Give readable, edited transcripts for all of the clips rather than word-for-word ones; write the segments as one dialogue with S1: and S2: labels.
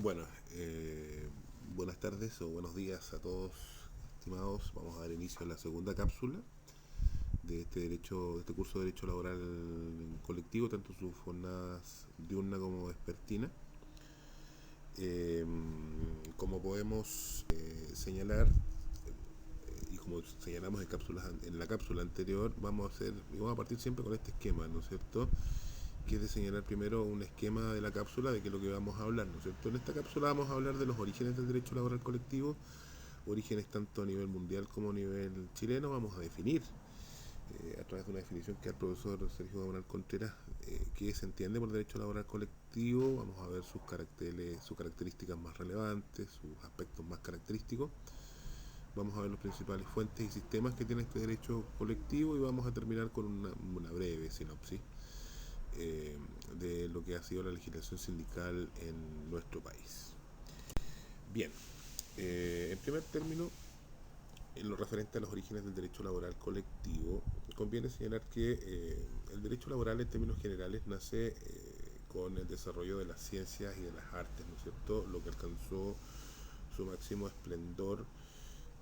S1: Bueno, buenas tardes o buenos días a todos, estimados. Vamos a dar inicio a la segunda cápsula de de este curso de Derecho Laboral Colectivo, tanto sus jornadas diurna como vespertina. Eh, Como podemos señalar, y como señalamos en la cápsula anterior, vamos a partir siempre con este esquema, ¿no es cierto?, que es de señalar primero un esquema de la cápsula de qué es lo que vamos a hablar, ¿no es cierto? En esta cápsula vamos a hablar de los orígenes del derecho laboral colectivo, orígenes tanto a nivel mundial como a nivel chileno. Vamos a definir, a través de una definición que da el profesor Sergio Gamonal Contreras, qué se entiende por derecho laboral colectivo. Vamos a ver sus características más relevantes, sus aspectos más característicos. Vamos a ver las principales fuentes y sistemas que tiene este derecho colectivo y vamos a terminar con una breve sinopsis eh, de lo que ha sido la legislación sindical en nuestro país. Bien, en primer término, en lo referente a los orígenes del derecho laboral colectivo, conviene señalar que el derecho laboral en términos generales nace con el desarrollo de las ciencias y de las artes, ¿no es cierto?, lo que alcanzó su máximo esplendor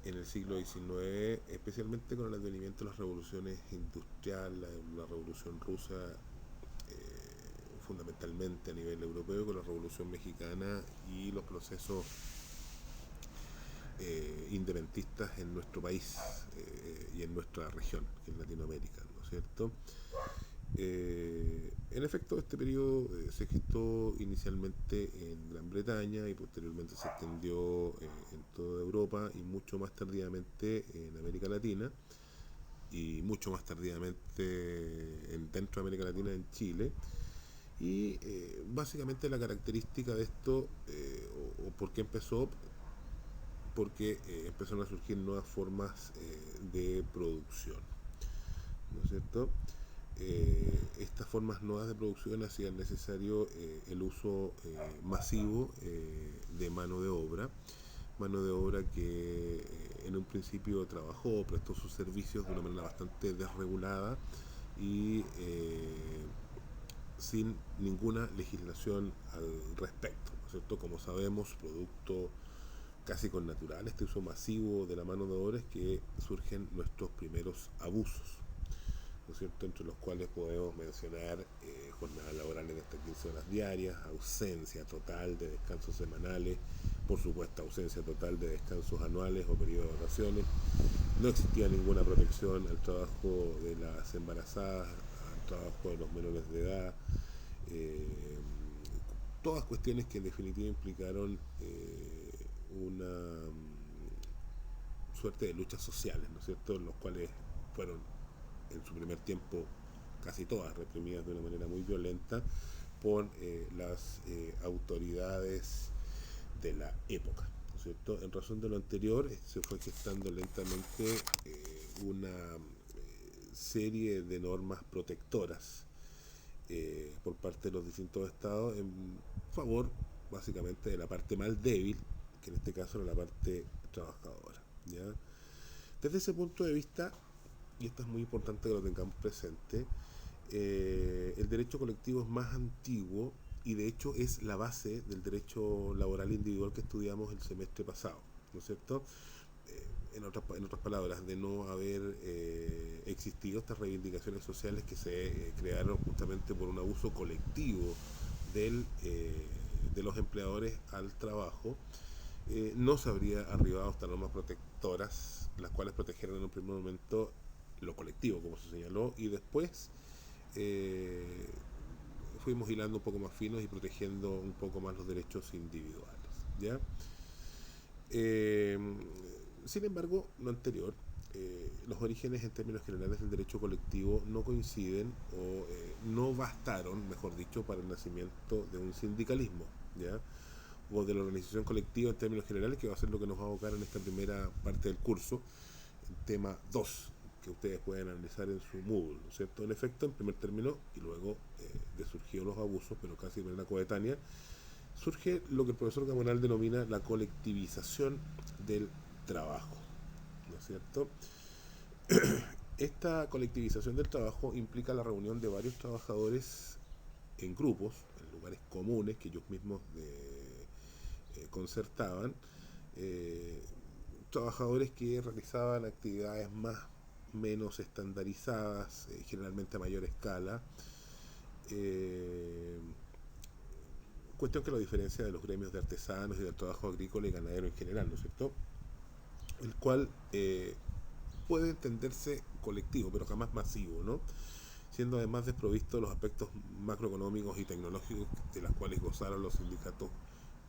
S1: en el siglo XIX, especialmente con el advenimiento de las revoluciones industriales, la revolución rusa, fundamentalmente a nivel europeo, con la Revolución Mexicana y los procesos independentistas en nuestro país y en nuestra región, que es Latinoamérica, ¿no es cierto? En efecto, este periodo se gestó inicialmente en Gran Bretaña y posteriormente se extendió en toda Europa y mucho más tardíamente en América Latina y mucho más tardíamente dentro de América Latina en Chile. Y básicamente la característica de esto, o por qué empezó, porque empezaron a surgir nuevas formas de producción, ¿no es cierto? Estas formas nuevas de producción hacían necesario el uso masivo de mano de obra que en un principio trabajó o prestó sus servicios de una manera bastante desregulada y sin ninguna legislación al respecto, ¿no es cierto? Como sabemos, producto casi con natural este uso masivo de la mano de obra es que surgen nuestros primeros abusos, ¿no es cierto?, entre los cuales podemos mencionar jornadas laborales de hasta 15 horas diarias, ausencia total de descansos semanales, por supuesto ausencia total de descansos anuales o periodos de vacaciones. No existía ninguna protección al trabajo de las embarazadas, al trabajo de los menores de edad, eh, todas cuestiones que en definitiva implicaron una suerte de luchas sociales, ¿no es cierto?, los cuales fueron en su primer tiempo casi todas reprimidas de una manera muy violenta por las autoridades de la época, ¿no es cierto? En razón de lo anterior, se fue gestando lentamente una serie de normas protectoras por parte de los distintos estados en favor básicamente de la parte más débil, que en este caso era la parte trabajadora, ¿ya? Desde ese punto de vista, y esto es muy importante que lo tengamos presente, el derecho colectivo es más antiguo y de hecho es la base del derecho laboral individual que estudiamos el semestre pasado, ¿no es cierto? En otras palabras, de no haber existido estas reivindicaciones sociales que se crearon justamente por un abuso colectivo de los empleadores al trabajo, no se habría arribado a estas normas protectoras, las cuales protegieron en un primer momento lo colectivo, como se señaló, y después eh, fuimos hilando un poco más finos y protegiendo un poco más los derechos individuales, ¿ya? Eh, Sin embargo, lo anterior, los orígenes en términos generales del derecho colectivo no coinciden o no bastaron, mejor dicho, para el nacimiento de un sindicalismo, ¿ya?, o de la organización colectiva en términos generales, que va a ser lo que nos va a abocar en esta primera parte del curso, el tema 2 que ustedes pueden analizar en su Moodle, ¿no es cierto? En efecto, en primer término, y luego de surgidos los abusos, pero casi de manera coetánea, surge lo que el profesor Gamonal denomina la colectivización del trabajo, ¿no es cierto? Esta colectivización del trabajo implica la reunión de varios trabajadores en grupos, en lugares comunes que ellos mismos concertaban, eh, trabajadores que realizaban actividades más menos estandarizadas, generalmente a mayor escala, eh, cuestión que lo diferencia de los gremios de artesanos y del trabajo agrícola y ganadero en general, ¿no es cierto? El cual puede entenderse colectivo, pero jamás masivo, ¿no? Siendo además desprovisto de los aspectos macroeconómicos y tecnológicos de las cuales gozaron los sindicatos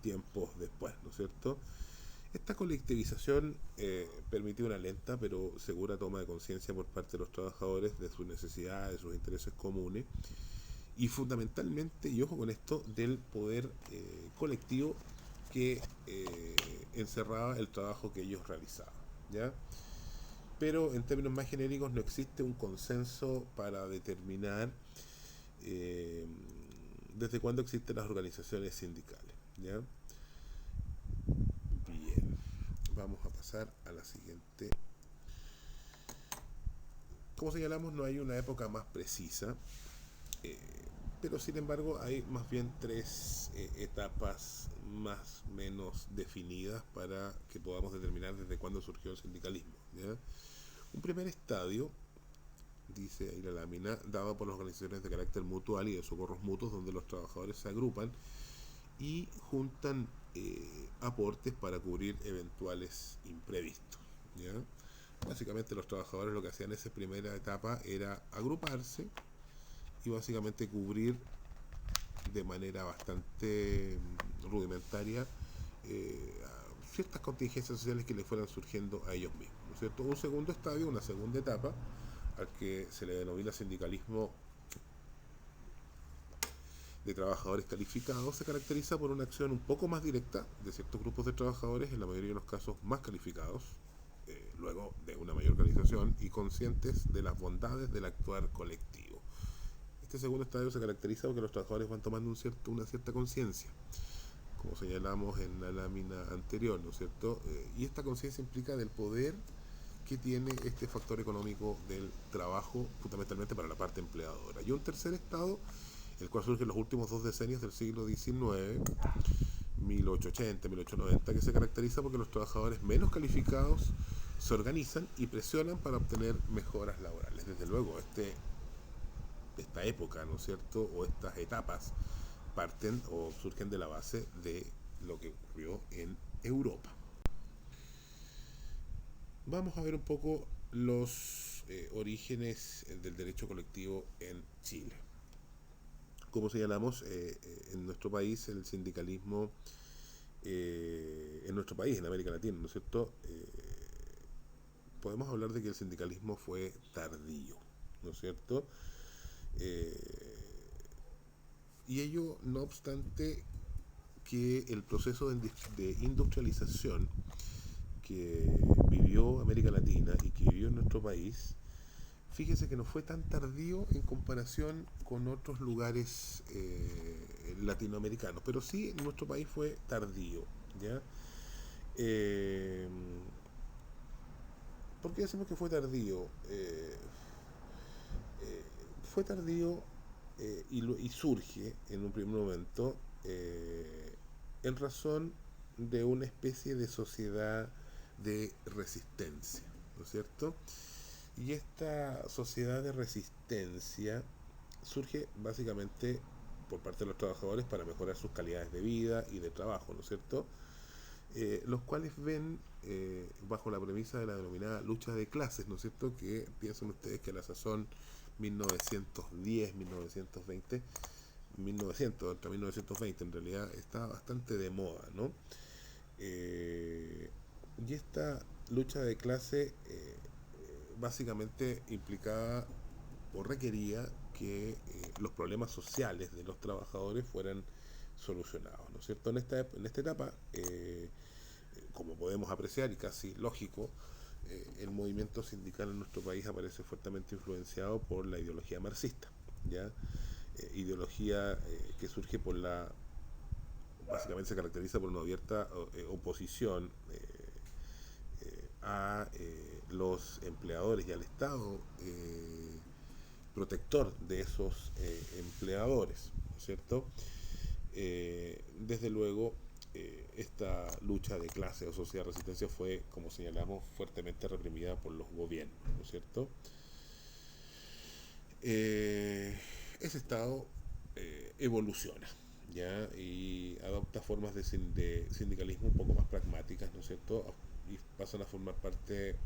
S1: tiempos después, ¿no es cierto? Esta colectivización permitió una lenta pero segura toma de conciencia por parte de los trabajadores de sus necesidades, de sus intereses comunes y fundamentalmente, y ojo con esto, del poder colectivo que encerraba el trabajo que ellos realizaban, ¿ya? Pero en términos más genéricos no existe un consenso para determinar eh, desde cuándo existen las organizaciones sindicales, ¿ya? Bien, vamos a pasar a la siguiente. Como señalamos, no hay una época más precisa, eh, pero sin embargo hay más bien tres etapas más o menos definidas para que podamos determinar desde cuándo surgió el sindicalismo, ¿ya? Un primer estadio, dice ahí la lámina, dado por las organizaciones de carácter mutual y de socorros mutuos, donde los trabajadores se agrupan y juntan aportes para cubrir eventuales imprevistos, ¿ya? Básicamente los trabajadores lo que hacían en esa primera etapa era agruparse y básicamente cubrir de manera bastante rudimentaria ciertas contingencias sociales que les fueran surgiendo a ellos mismos, ¿no es cierto? Un segundo estadio, una segunda etapa, al que se le denomina sindicalismo de trabajadores calificados, se caracteriza por una acción un poco más directa de ciertos grupos de trabajadores, en la mayoría de los casos más calificados, luego de una mayor organización y conscientes de las bondades del actuar colectivo. Este segundo estadio se caracteriza porque los trabajadores van tomando una cierta conciencia, como señalamos en la lámina anterior, ¿no es cierto? Y esta conciencia implica del poder que tiene este factor económico del trabajo, fundamentalmente para la parte empleadora. Y un tercer estado, el cual surge en los últimos dos decenios del siglo XIX, 1880, 1890, que se caracteriza porque los trabajadores menos calificados se organizan y presionan para obtener mejoras laborales. Desde luego, esta época, ¿no es cierto?, o estas etapas parten o surgen de la base de lo que ocurrió en Europa. Vamos a ver un poco los orígenes del derecho colectivo en Chile. Como señalamos, en nuestro país el sindicalismo, en nuestro país, en América Latina, ¿no es cierto?, podemos hablar de que el sindicalismo fue tardío, ¿no es cierto? Y ello no obstante que el proceso de industrialización que vivió América Latina y que vivió en nuestro país, fíjese que no fue tan tardío en comparación con otros lugares latinoamericanos, pero sí en nuestro país fue tardío, ¿ya? ¿Por qué decimos que fue tardío? Fue tardío y surge en un primer momento en razón de una especie de sociedad de resistencia, ¿no es cierto? Y esta sociedad de resistencia surge básicamente por parte de los trabajadores para mejorar sus calidades de vida y de trabajo, ¿no es cierto? Los cuales ven bajo la premisa de la denominada lucha de clases, ¿no es cierto? Que piensan ustedes que a la sazón 1910, 1920, 1900, hasta 1920 en realidad está bastante de moda, ¿no? Y esta lucha de clase básicamente implicaba o requería que los problemas sociales de los trabajadores fueran solucionados, ¿no es cierto? En esta etapa, como podemos apreciar y casi lógico, el movimiento sindical en nuestro país aparece fuertemente influenciado por la ideología marxista, ¿ya? Ideología que surge básicamente se caracteriza por una abierta oposición a los empleadores y al Estado protector de esos empleadores, ¿no es cierto? Desde luego, esta lucha de clase o sociedad de resistencia fue, como señalamos, fuertemente reprimida por los gobiernos, ¿no es cierto? Ese Estado evoluciona, ¿ya? Y adopta formas de sindicalismo un poco más pragmáticas, ¿no es cierto? Y pasan a formar parte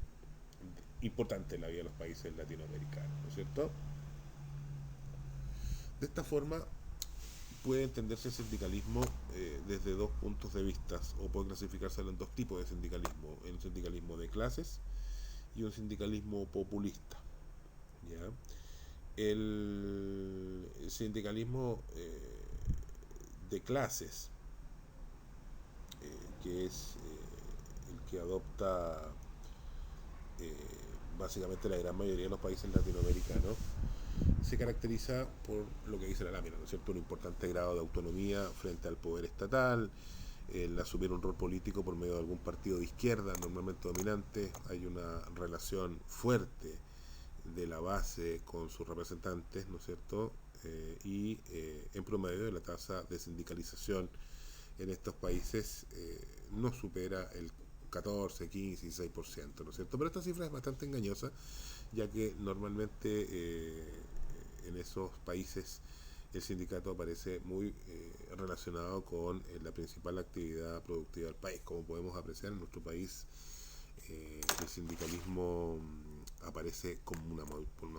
S1: importante en la vida de los países latinoamericanos, ¿no es cierto? De esta forma puede entenderse el sindicalismo desde dos puntos de vista, o puede clasificarse en dos tipos de sindicalismo: el sindicalismo de clases y un sindicalismo populista, ¿ya? El sindicalismo de clases, que es el que adopta eh, básicamente la gran mayoría de los países latinoamericanos, se caracteriza por lo que dice la lámina, ¿no es cierto? Un importante grado de autonomía frente al poder estatal, el asumir un rol político por medio de algún partido de izquierda, normalmente dominante. Hay una relación fuerte de la base con sus representantes, ¿no es cierto? En promedio la tasa de sindicalización en estos países no supera el 14, 15, 16%, ¿no es cierto? Pero esta cifra es bastante engañosa, ya que normalmente en esos países el sindicato aparece muy relacionado con la principal actividad productiva del país. Como podemos apreciar, en nuestro país el sindicalismo aparece con una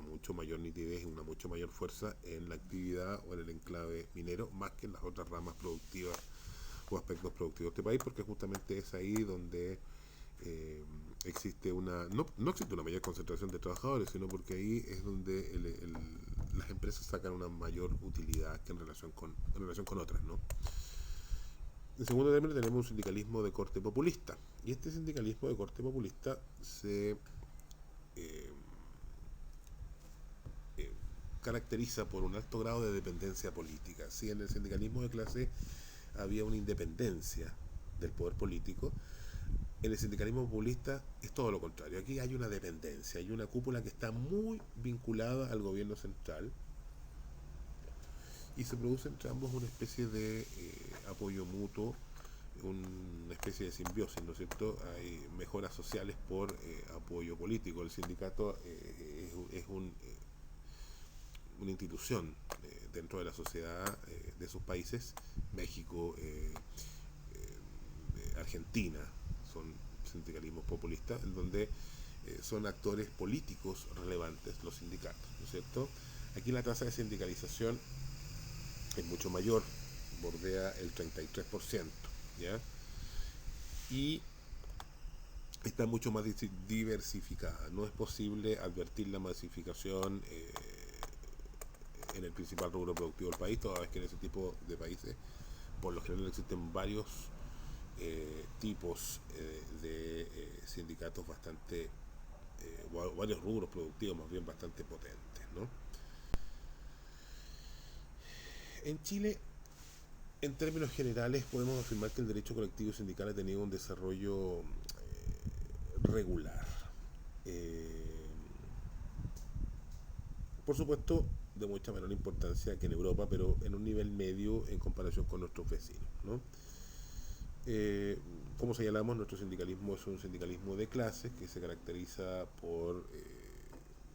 S1: mucho mayor nitidez y una mucho mayor fuerza en la actividad o en el enclave minero, más que en las otras ramas productivas o aspectos productivos de este país, porque justamente es ahí donde existe no existe una mayor concentración de trabajadores, sino porque ahí es donde las empresas sacan una mayor utilidad que en relación con otras, ¿no? En segundo término, tenemos un sindicalismo de corte populista, y este sindicalismo de corte populista se eh, eh, caracteriza por un alto grado de dependencia política. Si en el sindicalismo de clase había una independencia del poder político, en el sindicalismo populista es todo lo contrario. Aquí hay una dependencia, hay una cúpula que está muy vinculada al gobierno central, y se produce entre ambos una especie de apoyo mutuo, una especie de simbiosis, ¿no es cierto? Hay mejoras sociales por apoyo político. El sindicato es una institución dentro de la sociedad de sus países. México, Argentina, son sindicalismos populistas, en donde son actores políticos relevantes los sindicatos, ¿no es cierto? Aquí la tasa de sindicalización es mucho mayor, bordea el 33%, ¿ya? Y está mucho más diversificada. No es posible advertir la masificación en el principal rubro productivo del país, toda vez que en ese tipo de países por lo general existen varios tipos de sindicatos bastante, varios rubros productivos más bien bastante potentes, ¿no? En Chile, en términos generales, podemos afirmar que el derecho colectivo sindical ha tenido un desarrollo regular. Eh, por supuesto, de mucha menor importancia que en Europa, pero en un nivel medio en comparación con nuestros vecinos, ¿no? Eh, como señalamos, nuestro sindicalismo es un sindicalismo de clases que se caracteriza por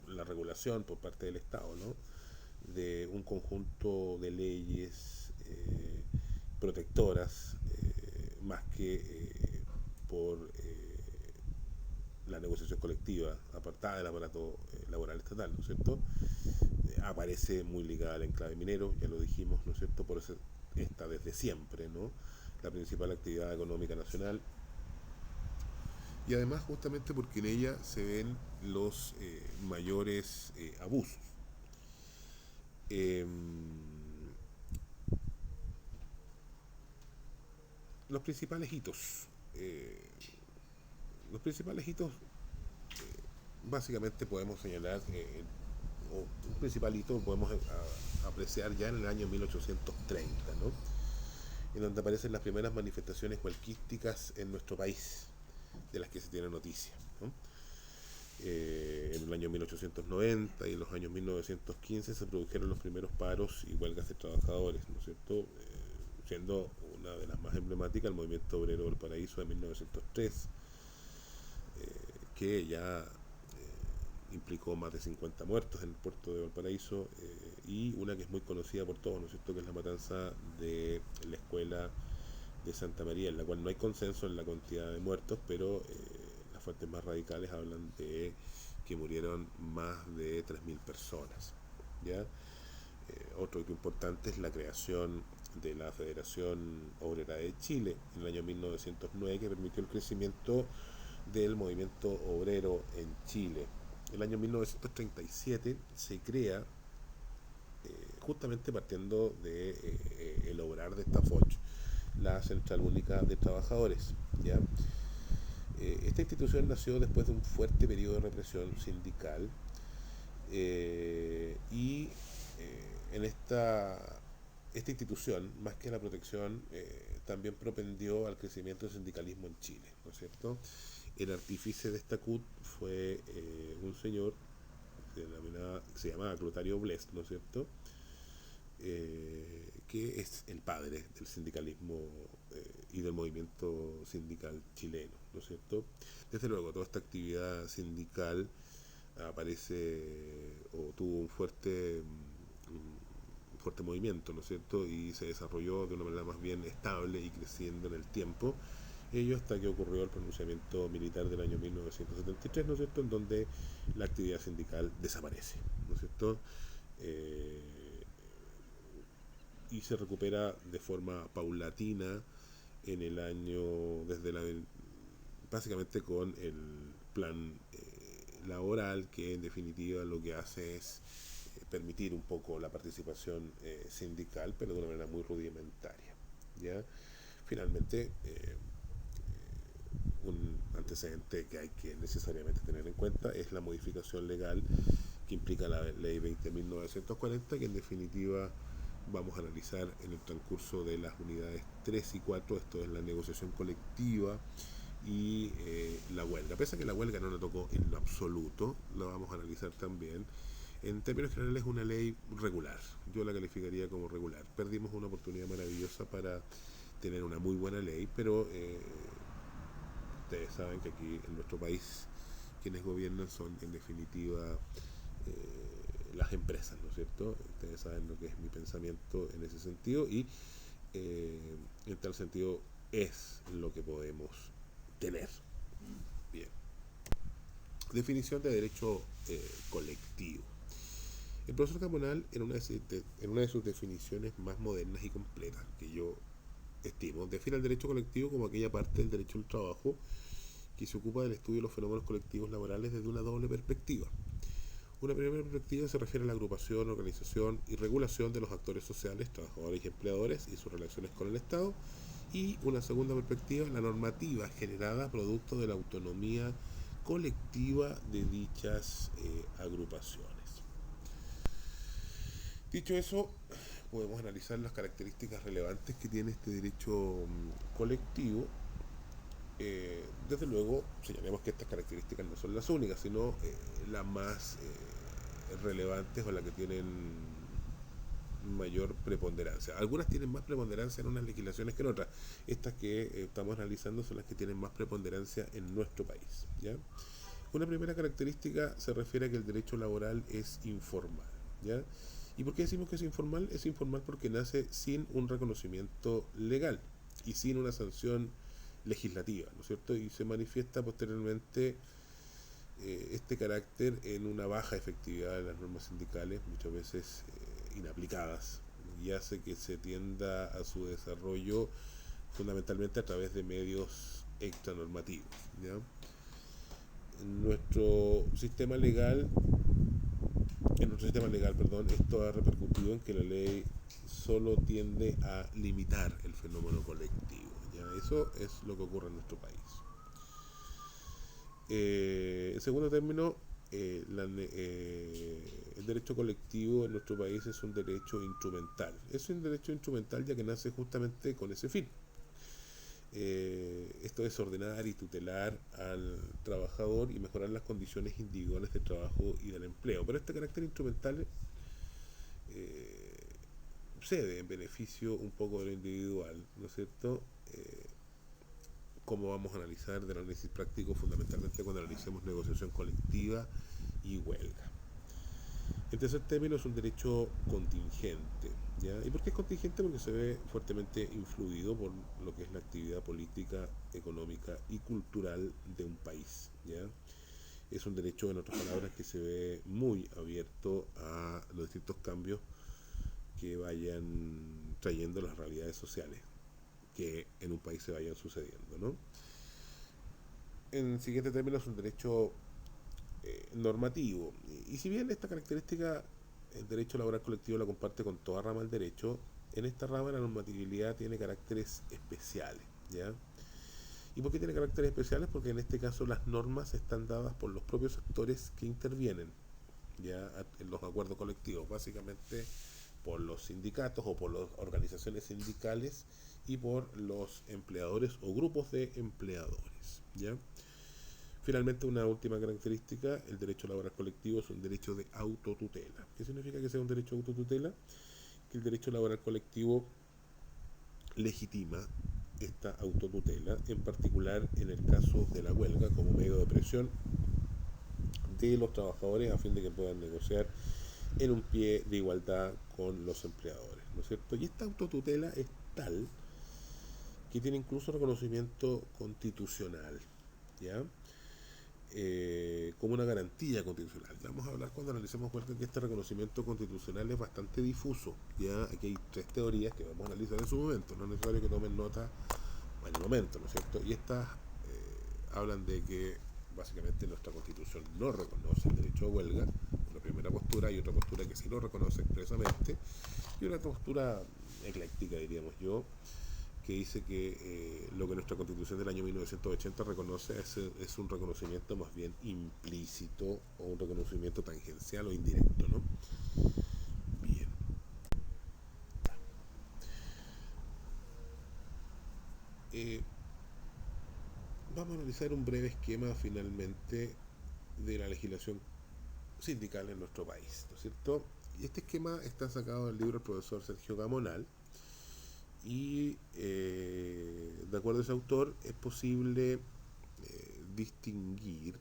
S1: la regulación por parte del Estado, ¿no? De un conjunto de leyes protectoras, más que por la negociación colectiva apartada del aparato laboral estatal, ¿no es cierto? Aparece muy ligada al enclave minero, ya lo dijimos, ¿no es cierto? Por eso está desde siempre, ¿no? La principal actividad económica nacional, y además justamente porque en ella se ven los mayores abusos. Eh, los principales hitos, eh, los principales hitos básicamente podemos señalar, o un principal hito podemos apreciar ya en el año 1830, ¿no? En donde aparecen las primeras manifestaciones huelquísticas en nuestro país, de las que se tiene noticia, ¿no? En el año 1890 y en los años 1915 se produjeron los primeros paros y huelgas de trabajadores, ¿no es cierto? siendo una de las más emblemáticas el movimiento obrero del Paraíso de 1903, que ya implicó más de 50 muertos en el puerto de Valparaíso, y una que es muy conocida por todos, ¿no es cierto?, que es la matanza de la escuela de Santa María, en la cual no hay consenso en la cantidad de muertos, pero las fuentes más radicales hablan de que murieron más de 3.000 personas. ¿Ya? Otro hito importante es la creación de la Federación Obrera de Chile en el año 1909, que permitió el crecimiento del movimiento obrero en Chile. El año 1937 se crea, justamente partiendo de el obrar de esta Foch, la Central Única de Trabajadores. ¿Ya? Esta institución nació después de un fuerte periodo de represión sindical, y en esta institución, más que la protección, también propendió al crecimiento del sindicalismo en Chile, ¿no es cierto? El artífice de esta CUT fue un señor que se llamaba Clotario Blest, ¿no es cierto? Que es el padre del sindicalismo y del movimiento sindical chileno, ¿no es cierto? Desde luego, toda esta actividad sindical aparece o tuvo un fuerte movimiento, ¿no es cierto? Y se desarrolló de una manera más bien estable y creciendo en el tiempo. Ello hasta que ocurrió el pronunciamiento militar del año 1973, ¿no es cierto?, en donde la actividad sindical desaparece, ¿no es cierto? Eh, y se recupera de forma paulatina en el año, básicamente con el plan laboral, que en definitiva lo que hace es permitir un poco la participación sindical, pero de una manera muy rudimentaria. ¿Ya? Finalmente, un antecedente que hay que necesariamente tener en cuenta es la modificación legal que implica la ley 20.940, que en definitiva vamos a analizar en el transcurso de las unidades 3 y 4. Esto es la negociación colectiva y la huelga. Pese a que la huelga no la tocó en lo absoluto, la vamos a analizar también. En términos generales es una ley regular, yo la calificaría como regular. Perdimos una oportunidad maravillosa para tener una muy buena ley, pero ustedes saben que aquí en nuestro país quienes gobiernan son en definitiva las empresas, ¿no es cierto? Ustedes saben lo que es mi pensamiento en ese sentido, y en tal sentido es lo que podemos tener. Bien. Definición de derecho colectivo. El profesor Camonal, en una de sus definiciones más modernas y completas, que yo estimo, define el derecho colectivo como aquella parte del derecho al trabajo que se ocupa del estudio de los fenómenos colectivos laborales desde una doble perspectiva. Una primera perspectiva se refiere a la agrupación, organización y regulación de los actores sociales, trabajadores y empleadores, y sus relaciones con el Estado. Y una segunda perspectiva, la normativa generada producto de la autonomía colectiva de dichas agrupaciones. Dicho eso, podemos analizar las características relevantes que tiene este derecho colectivo. Desde luego, señalemos que estas características no son las únicas, sino las más relevantes o las que tienen mayor preponderancia. Algunas tienen más preponderancia en unas legislaciones que en otras. Estas que estamos analizando son las que tienen más preponderancia en nuestro país. ¿Ya? Una primera característica se refiere a que el derecho laboral es informal. ¿Ya? ¿Y por qué decimos que es informal? Es informal porque nace sin un reconocimiento legal y sin una sanción legislativa, ¿no es cierto? Y se manifiesta posteriormente este carácter en una baja efectividad de las normas sindicales, muchas veces inaplicadas, y hace que se tienda a su desarrollo fundamentalmente a través de medios extranormativos. ¿Ya? En nuestro sistema legal, esto ha repercutido en que la ley solo tiende a limitar el fenómeno colectivo. ¿Ya? Eso es lo que ocurre en nuestro país. En segundo término, el derecho colectivo en nuestro país es un derecho instrumental. Es un derecho instrumental ya que nace justamente con ese fin. Esto es ordenar y tutelar al trabajador y mejorar las condiciones individuales de trabajo y del empleo. Pero este carácter instrumental sucede en beneficio un poco de lo individual, ¿no es cierto? Cómo vamos a analizar del análisis práctico fundamentalmente cuando analicemos negociación colectiva y huelga. En tercer término es un derecho contingente, ¿ya? ¿Y por qué es contingente? Porque se ve fuertemente influido por lo que es la actividad política, económica y cultural de un país, ¿ya? Es un derecho, en otras palabras, que se ve muy abierto a los distintos cambios que vayan trayendo las realidades sociales que en un país se vayan sucediendo, ¿no? En siguiente término es un derecho normativo. Y si bien esta característica el derecho laboral colectivo la comparte con toda rama del derecho, en esta rama la normatividad tiene caracteres especiales, ¿ya? ¿Y por qué tiene caracteres especiales? Porque en este caso las normas están dadas por los propios actores que intervienen, ya, en los acuerdos colectivos, básicamente por los sindicatos o por las organizaciones sindicales y por los empleadores o grupos de empleadores, ¿ya? Finalmente, una última característica, el derecho laboral colectivo es un derecho de autotutela. ¿Qué significa que sea un derecho de autotutela? Que el derecho laboral colectivo legitima esta autotutela, en particular en el caso de la huelga como medio de presión de los trabajadores a fin de que puedan negociar en un pie de igualdad con los empleadores, ¿no es cierto? Y esta autotutela es tal que tiene incluso reconocimiento constitucional, ¿ya? Como una garantía constitucional. Ya vamos a hablar cuando analicemos huelga que este reconocimiento constitucional es bastante difuso. Ya aquí hay tres teorías que vamos a analizar en su momento, no es necesario que tomen nota en el momento, ¿no es cierto? Y estas hablan de que básicamente nuestra constitución no reconoce el derecho a huelga, una primera postura, y otra postura que sí lo reconoce expresamente, y una postura ecléctica, diríamos yo, que dice que lo que nuestra constitución del año 1980 reconoce es un reconocimiento más bien implícito o un reconocimiento tangencial o indirecto, ¿no? Bien. Eh, Vamos a analizar un breve esquema finalmente de la legislación sindical en nuestro país, ¿no es cierto? Y este esquema está sacado del libro del profesor Sergio Gamonal y de acuerdo a ese autor es posible distinguir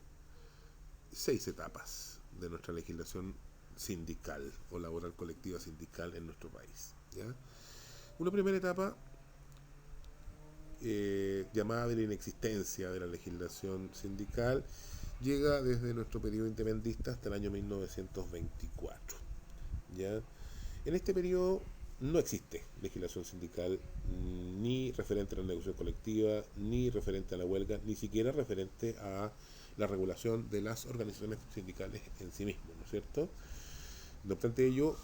S1: 6 etapas de nuestra legislación sindical o laboral colectiva sindical en nuestro país, ¿ya? Una primera etapa llamada de la inexistencia de la legislación sindical llega desde nuestro periodo independentista hasta el año 1924, ¿ya? En este periodo no existe legislación sindical ni referente a la negociación colectiva, ni referente a la huelga, ni siquiera referente a la regulación de las organizaciones sindicales en sí mismas, ¿no es cierto? No obstante ello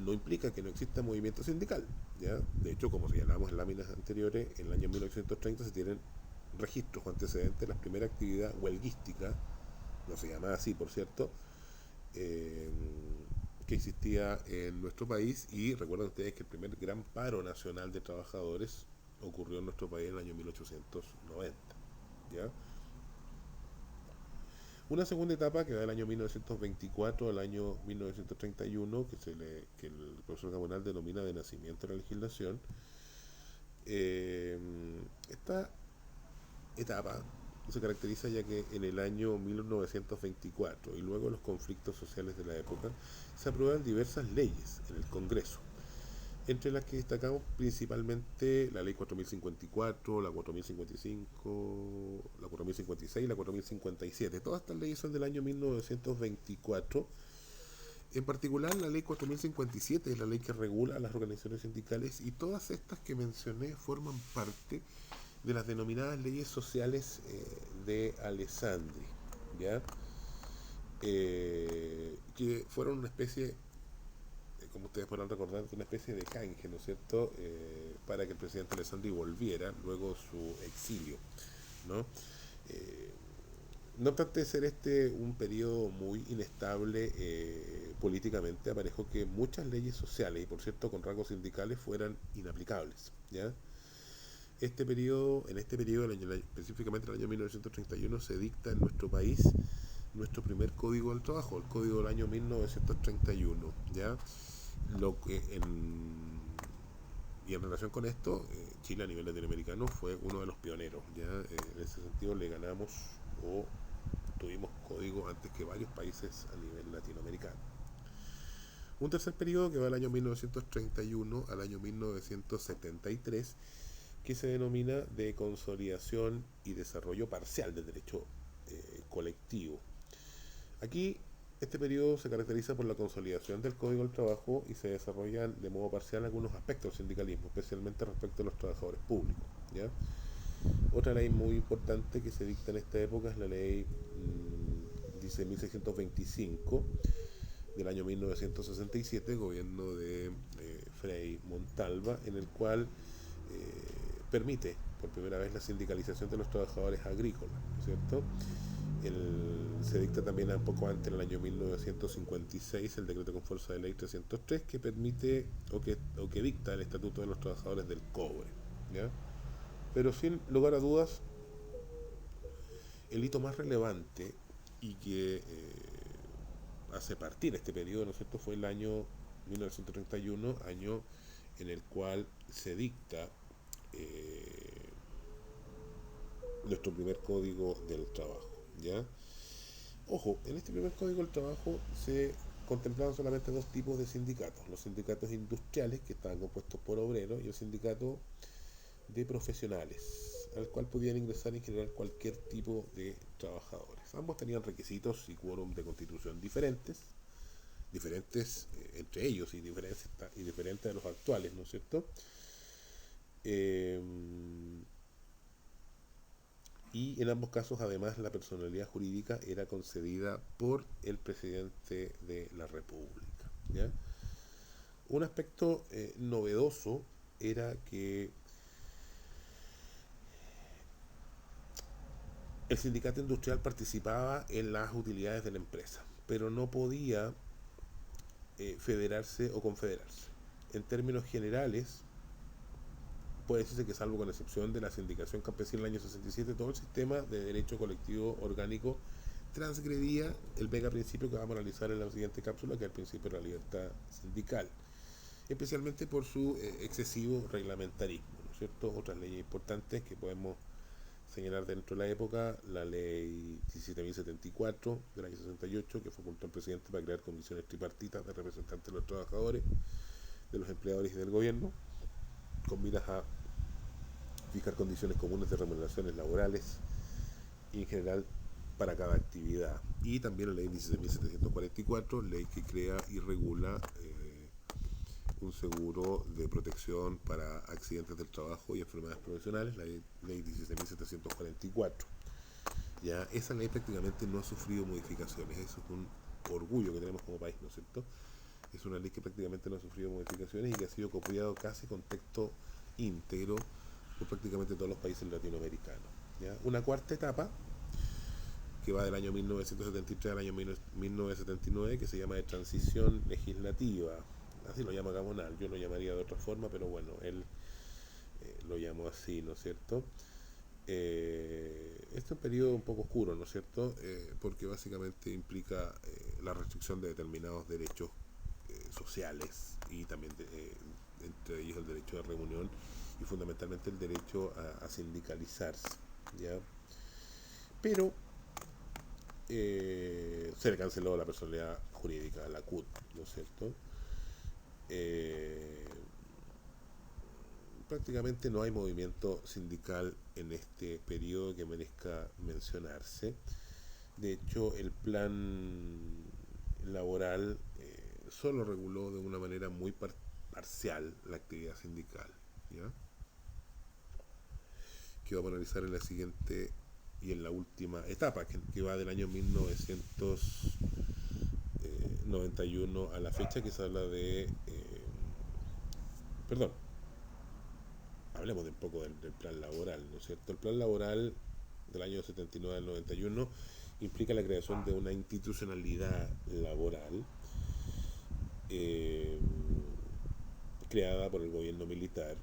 S1: no implica que no exista movimiento sindical, ¿ya? De hecho, como señalamos en láminas anteriores, en el año 1930 se tienen registros o antecedentes de la primera actividad huelguística, no se llamaba así, por cierto, eh, que existía en nuestro país, y recuerden ustedes que el primer gran paro nacional de trabajadores ocurrió en nuestro país en el año 1890, ¿ya? Una segunda etapa que va del año 1924 al año 1931, que el profesor Gamonal denomina de nacimiento de la legislación. Esta etapa se caracteriza ya que en el año 1924 y luego los conflictos sociales de la época se aprueban diversas leyes en el Congreso, entre las que destacamos principalmente la ley 4054, la 4055, la 4056 y la 4057. Todas estas leyes son del año 1924. En particular, la ley 4057 es la ley que regula a las organizaciones sindicales, y todas estas que mencioné forman parte de las denominadas leyes sociales de Alessandri, ¿ya? Que fueron una especie, como ustedes podrán recordar, una especie de canje, ¿no es cierto?, para que el presidente Alessandri volviera luego su exilio, ¿no? No obstante ser este un periodo muy inestable políticamente, aparejó que muchas leyes sociales, y por cierto con rasgos sindicales, fueran inaplicables, ¿ya? En este periodo, específicamente en el año 1931, se dicta en nuestro país nuestro primer código del trabajo, el código del año 1931, ¿ya? Lo que y en relación con esto, Chile a nivel latinoamericano fue uno de los pioneros. ¿Ya? En ese sentido le ganamos o tuvimos código antes que varios países a nivel latinoamericano. Un tercer periodo que va del año 1931 al año 1973, que se denomina de consolidación y desarrollo parcial del derecho colectivo. Aquí este periodo se caracteriza por la consolidación del Código del Trabajo y se desarrollan de modo parcial algunos aspectos del sindicalismo, especialmente respecto a los trabajadores públicos. ¿Ya? Otra ley muy importante que se dicta en esta época es la ley 1625 del año 1967, gobierno de Frei Montalva, en el cual permite por primera vez la sindicalización de los trabajadores agrícolas, ¿no es cierto? Se dicta también un poco antes, en el año 1956, el decreto con fuerza de ley 303, que permite o que dicta el estatuto de los trabajadores del cobre. ¿Ya? Pero sin lugar a dudas, el hito más relevante y que hace partir este periodo, ¿no es cierto?, fue el año 1931, año en el cual se dicta nuestro primer código del trabajo. ¿Ya? Ojo, en este primer código del trabajo se contemplaban solamente dos tipos de sindicatos: los sindicatos industriales, que estaban compuestos por obreros, y el sindicato de profesionales, al cual podían ingresar en general cualquier tipo de trabajadores. Ambos tenían requisitos y quórum de constitución diferentes entre ellos y diferentes de los actuales, ¿no es cierto? Eh, y en ambos casos, además, la personalidad jurídica era concedida por el presidente de la República. ¿Ya? Un aspecto novedoso era que el sindicato industrial participaba en las utilidades de la empresa, pero no podía federarse o confederarse. En términos generales, puede decirse que, salvo con excepción de la sindicación campesina en el año 67, todo el sistema de derecho colectivo orgánico transgredía el mega principio que vamos a analizar en la siguiente cápsula, que es el principio de la libertad sindical, especialmente por su excesivo reglamentarismo, ¿no es cierto? Otras leyes importantes que podemos señalar dentro de la época: la ley 17.074 del año 68, que facultó al presidente para crear comisiones tripartitas de representantes de los trabajadores, de los empleadores y del gobierno, con miras a fijar condiciones comunes de remuneraciones laborales y en general para cada actividad. Y también la ley 16.744, ley que crea y regula un seguro de protección para accidentes del trabajo y enfermedades profesionales, la ley 16.744. Ya, esa ley prácticamente no ha sufrido modificaciones. Eso es un orgullo que tenemos como país, ¿no es cierto? Es una ley que prácticamente no ha sufrido modificaciones y que ha sido copiado casi con texto íntegro por prácticamente todos los países latinoamericanos. ¿Ya? Una cuarta etapa, que va del año 1973 al año 1979, que se llama de transición legislativa. Así lo llama Gamonal, yo lo llamaría de otra forma, pero bueno, él lo llamó así, ¿no es cierto? Este es un periodo un poco oscuro, ¿no es cierto? Porque básicamente implica la restricción de determinados derechos sociales y también entre ellos el derecho de reunión y fundamentalmente el derecho a sindicalizarse. ¿Ya? Pero se le canceló la personalidad jurídica, la CUT, ¿no es cierto? Prácticamente no hay movimiento sindical en este periodo que merezca mencionarse. De hecho, el plan laboral solo reguló de una manera muy parcial la actividad sindical, ¿ya? Que vamos a analizar en la siguiente y en la última etapa, que va del año 1991 a la fecha, que se habla de... perdón, hablemos de un poco del plan laboral, ¿no es cierto? El plan laboral del año 79 al 91 implica la creación de una institucionalidad laboral creada por el gobierno militar.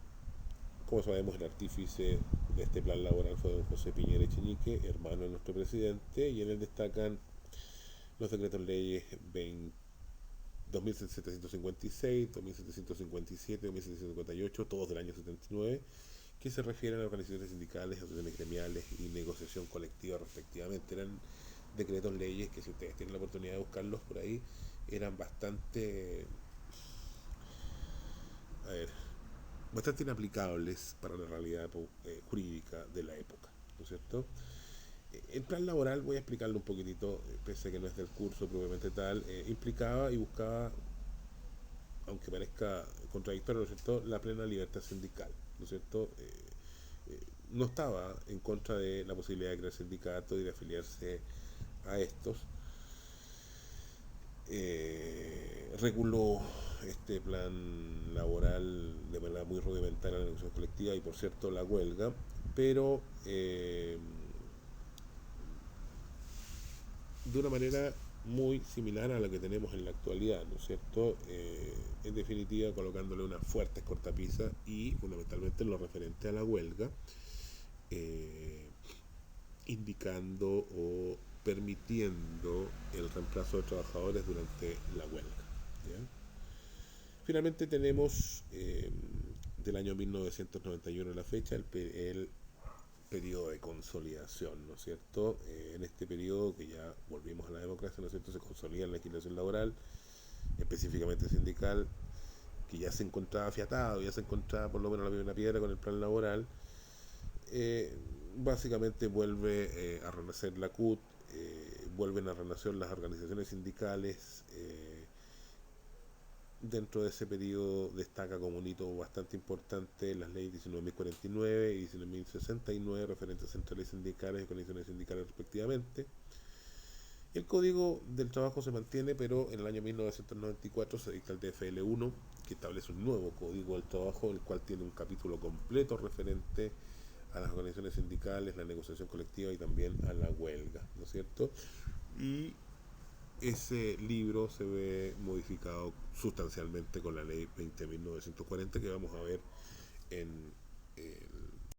S1: Como sabemos, el artífice de este plan laboral fue don José Piñera Echenique, hermano de nuestro presidente, y en él destacan los decretos leyes 2756, 2757, 2758, todos del año 79, que se refieren a organizaciones sindicales, asociaciones gremiales y negociación colectiva respectivamente. Eran decretos leyes que, si ustedes tienen la oportunidad de buscarlos por ahí, eran a ver, bastante inaplicables para la realidad jurídica de la época, ¿no es cierto? El plan laboral, voy a explicarlo un poquitito, pese a que no es del curso propiamente tal, implicaba y buscaba, aunque parezca contradictorio, ¿no es cierto?, la plena libertad sindical, ¿no es cierto? No estaba en contra de la posibilidad de crear sindicatos y de afiliarse a estos. Reguló este plan laboral de manera muy rudimentaria la negociación colectiva y, por cierto, la huelga, pero de una manera muy similar a la que tenemos en la actualidad, ¿no es cierto? En definitiva, colocándole unas fuertes cortapisas y, fundamentalmente, en lo referente a la huelga, eh, indicando o permitiendo el reemplazo de trabajadores durante la huelga, ¿ya? Finalmente tenemos del año 1991 a la fecha el periodo de consolidación, ¿no es cierto? En este periodo, que ya volvimos a la democracia, ¿no es cierto?, se consolida la legislación laboral, específicamente sindical, que ya se encontraba afiatado, ya se encontraba por lo menos la primera piedra con el plan laboral. Básicamente vuelve a renacer la CUT, vuelven a renacer las organizaciones sindicales. Dentro de ese periodo destaca como un hito bastante importante las leyes 19.049 y 19.069 referentes a centrales sindicales y condiciones sindicales respectivamente. El Código del Trabajo se mantiene, pero en el año 1994 se dicta el TFL1, que establece un nuevo Código del Trabajo, el cual tiene un capítulo completo referente a las organizaciones sindicales, la negociación colectiva y también a la huelga, ¿no es cierto? Y ese libro se ve modificado sustancialmente con la ley 20.940 que vamos a ver en el